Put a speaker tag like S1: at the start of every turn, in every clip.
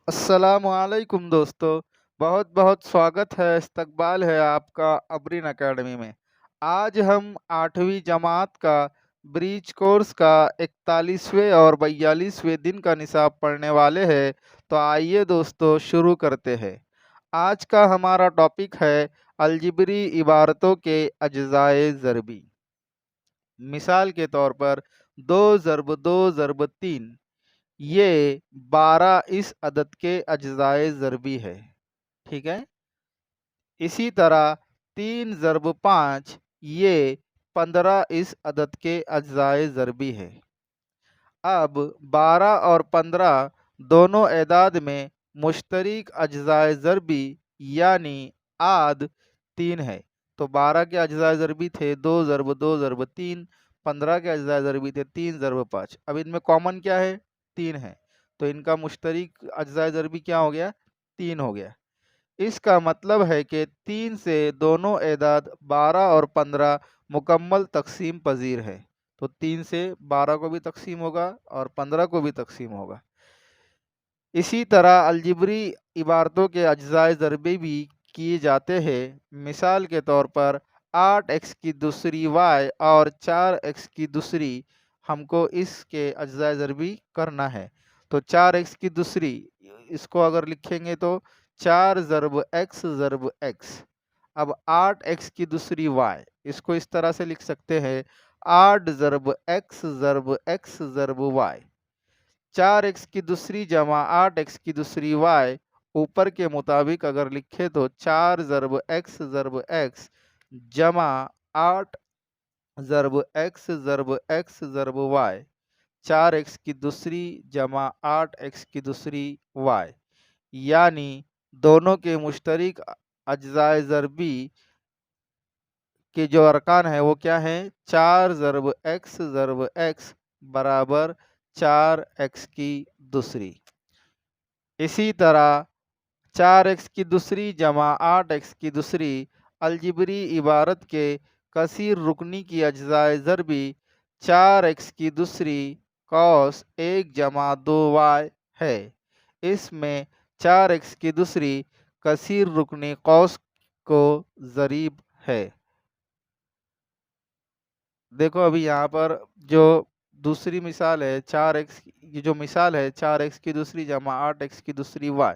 S1: अस्सलामुअलैकुम दोस्तों, बहुत बहुत स्वागत है, इस्तकबाल है आपका अबरीन अकेडमी में। आज हम 8वीं जमात का ब्रीच कोर्स का 41वें और 42वें दिन का निसाब पढ़ने वाले हैं। तो आइए दोस्तों शुरू करते हैं। आज का हमारा टॉपिक है अलजिब्री इबारतों के अज्जाए ज़रबी। मिसाल के तौर पर 2 ज़रब 2 ज़रब 3 ये 12 इस अदद के अज्जाए ज़रबी है। ठीक है। इसी तरह 3 ज़रब 5 ये 15 इस अदद के अज्जाए ज़रबी है। अब 12 और 15 दोनों एदाद में मुश्तरक अज्जाए ज़रबी यानी आद 3 है। तो 12 के अज्जाए ज़रबी थे 2 ज़रब 2 ज़रब 3, 15 के अज्जाए ज़रबी थे 3 ज़रब 5। अब इनमें कॉमन क्या है? 3 है। तो इनका मुश्तरक अज्जाए ज़रबी क्या हो गया? 3 हो गया। इसका मतलब है कि 3 से दोनों एदाद 12 और 15 मुकम्मल तकसीम पजीर है। तो 3 से 12 को भी तकसीम होगा और 15 को भी तकसीम होगा। इसी तरह अलजिब्री इबारतों के अज्जाए ज़रबी भी किए जाते हैं। मिसाल के तौर पर 8x की दूसरी y और 4x की दूसरी हमको इसके अज्जाए ज़रबी करना है। तो 4x की दूसरी इसको अगर लिखेंगे तो 4 ज़रब x ज़रब x। अब 8x की दूसरी y इसको इस तरह से लिख सकते हैं 8 ज़रब x ज़रब x ज़रब y। 4x की दूसरी जमा 8x की दूसरी y ऊपर के मुताबिक अगर लिखे तो 4 ज़रब x जमा 8 ज़रब x ज़रब y। 4x की दूसरी जमा 8x की दूसरी y यानी दोनों के मुश्तरक अज्जाए ज़रबी के जो अरकान है वो क्या है? 4 ज़रब x बराबर 4x की दूसरी। इसी तरह 4x की दूसरी जमा 8x की दूसरी अलजिब्री इबारत के कसीर रुकनी की अज्जाए ज़रबी 4x की दूसरी कौस 1 जमा 2y है। इसमें 4x की दूसरी कसीर रुकनी कौस को ज़रीब है। देखो अभी यहाँ पर जो दूसरी मिसाल है 4x की जो मिसाल है 4x की दूसरी जमा 8x की दूसरी y,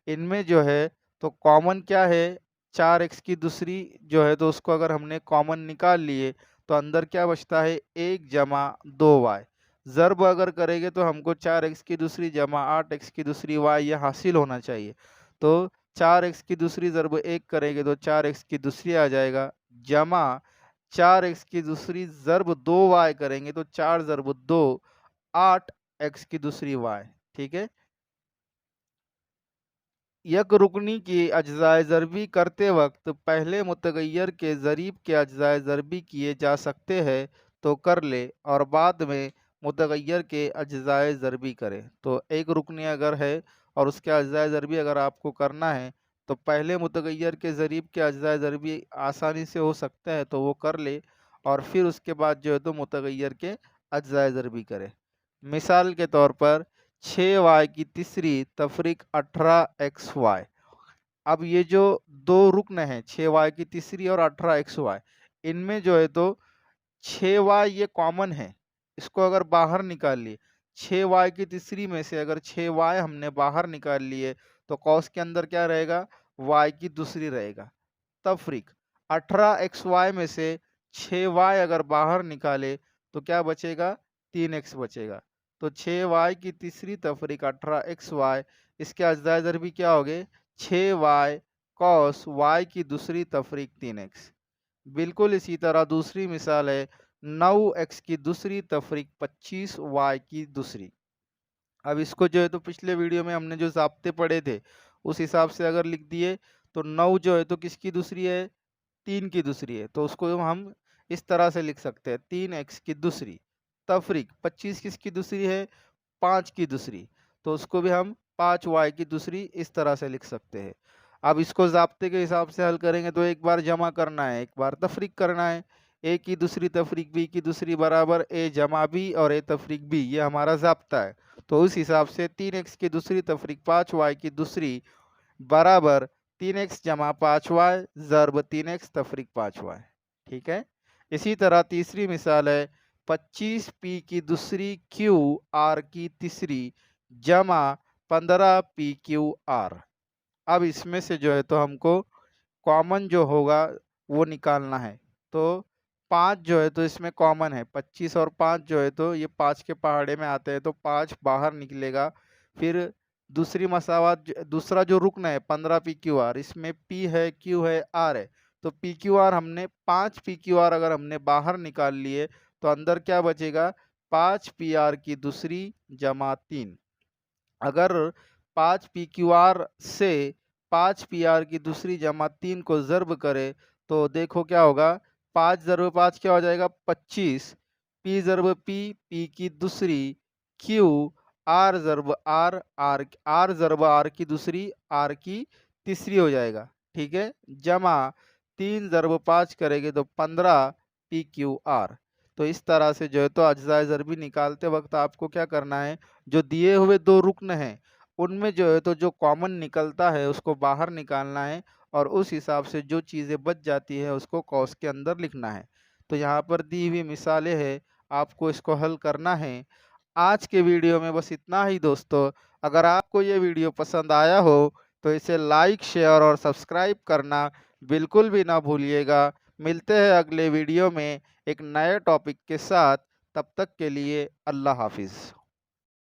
S1: इनमें जो है तो कॉमन क्या है? 4x की दूसरी जो है तो उसको अगर हमने कॉमन निकाल लिए तो अंदर क्या बचता है? 1 जमा 2y। ज़रब अगर करेंगे तो हमको 4x की दूसरी जमा 8x की दूसरी y ये हासिल होना चाहिए। तो 4x की दूसरी ज़रब 1 करेंगे तो 4x की दूसरी आ जाएगा जमा 4x की दूसरी ज़रब 2y करेंगे तो 4 ज़रब 2 8x की दूसरी y। ठीक है। यक रुकनी की अज्जाए ज़रबी करते वक्त पहले मुतगय्यर के ज़रीब के अज्जाए ज़रबी किए जा सकते हैं तो कर ले और बाद में मुतगय्यर के अज्जाए ज़रबी करें। तो एक रुकनी अगर है और उसके अज्जाए ज़रबी अगर आपको करना है तो पहले मुतगय्यर के ज़रीब के अज्जाए ज़रबी आसानी से हो सकते हैं तो वो कर ले और फिर उसके बाद जो है तो मुतगय्यर के अज्जाए ज़रबी करे। मिसाल के तौर पर 6y की तीसरी तफरीक 18xy। अब ये जो दो रुकन हैं 6y की तीसरी और 18xy, इनमें जो है तो 6y ये कॉमन है, इसको अगर बाहर निकाल लिए 6y की तीसरी में से अगर 6y हमने बाहर निकाल लिए तो कौस के अंदर क्या रहेगा? y की दूसरी रहेगा। तफरीक 18xy में से 6y अगर बाहर निकाले तो क्या बचेगा? 3x बचेगा। तो 6y की तीसरी तफरीक 18xy, इसके अज्जाए ज़रबी क्या हो गए? 6y कॉस y की दूसरी तफरीक 3x। बिल्कुल इसी तरह दूसरी मिसाल है 9x की दूसरी तफरीक 25y की दूसरी। अब इसको जो है तो पिछले वीडियो में हमने जो ज़ाब्ते पढ़े थे उस हिसाब से अगर लिख दिए तो 9 जो है तो किसकी दूसरी है? 3 की दूसरी है। तो उसको हम इस तरह से लिख सकते हैं 3x की दूसरी तफरीक 25 किसकी दूसरी है? 5 की दूसरी। तो उसको भी हम 5y की दूसरी इस तरह से लिख सकते हैं। अब इसको ज़ाब्ते के हिसाब से हल करेंगे तो एक बार जमा करना है, एक बार तफरीक करना है। ए की दूसरी तफरीक बी की दूसरी बराबर ए जमा बी और ए तफरीक बी, ये हमारा ज़ाब्ता है। तो उस हिसाब से 3x की दूसरी तफरीक 5y की दूसरी बराबर 3x जमा 5y ज़र्ब 3x तफरीक 5y। ठीक है। इसी तरह तीसरी मिसाल है 25p की दूसरी q r की तीसरी जमा 15p q r। अब इसमें से जो है तो हमको कॉमन जो होगा वो निकालना है। तो 5 जो है तो इसमें कॉमन है, 25 और 5 जो है तो ये 5 के पहाड़े में आते हैं, तो 5 बाहर निकलेगा। फिर दूसरी मसावत दूसरा जो रुकन है 15 पी क्यू आर, इसमें पी है, क्यू है, आर है। तो पी क्यू आर हमने 5 पी क्यू आर अगर हमने बाहर निकाल लिए तो अंदर क्या बचेगा, 5 पी आर की दूसरी जमा 3। अगर 5 पी क्यू आर से 5 पी आर की दूसरी जमा 3 को ज़र्ब करे तो देखो क्या होगा, 5 ज़र्ब 5 क्या हो जाएगा 25, पी ज़र्ब पी की दूसरी क्यू, आर ज़र्ब आर ज़र्ब आर की दूसरी आर की तीसरी हो जाएगा। ठीक है, जमा 3 ज़र्ब 5 करेंगे तो 15 पी क्यू आर। तो इस तरह से जो है तो अज्ज़ाए ज़रबी निकालते वक्त आपको क्या करना है, जो दिए हुए दो रुकन हैं उनमें जो है तो जो कॉमन निकलता है उसको बाहर निकालना है और उस हिसाब से जो चीज़ें बच जाती है उसको कौस के अंदर लिखना है। तो यहाँ पर दी हुई मिसालें हैं, आपको इसको हल करना है। आज के वीडियो में बस इतना ही दोस्तों। अगर आपको ये वीडियो पसंद आया हो तो इसे लाइक, शेयर और सब्सक्राइब करना बिल्कुल भी ना भूलिएगा। मिलते हैं अगले वीडियो में एक नए टॉपिक के साथ। तब तक के लिए अल्लाह हाफिज़।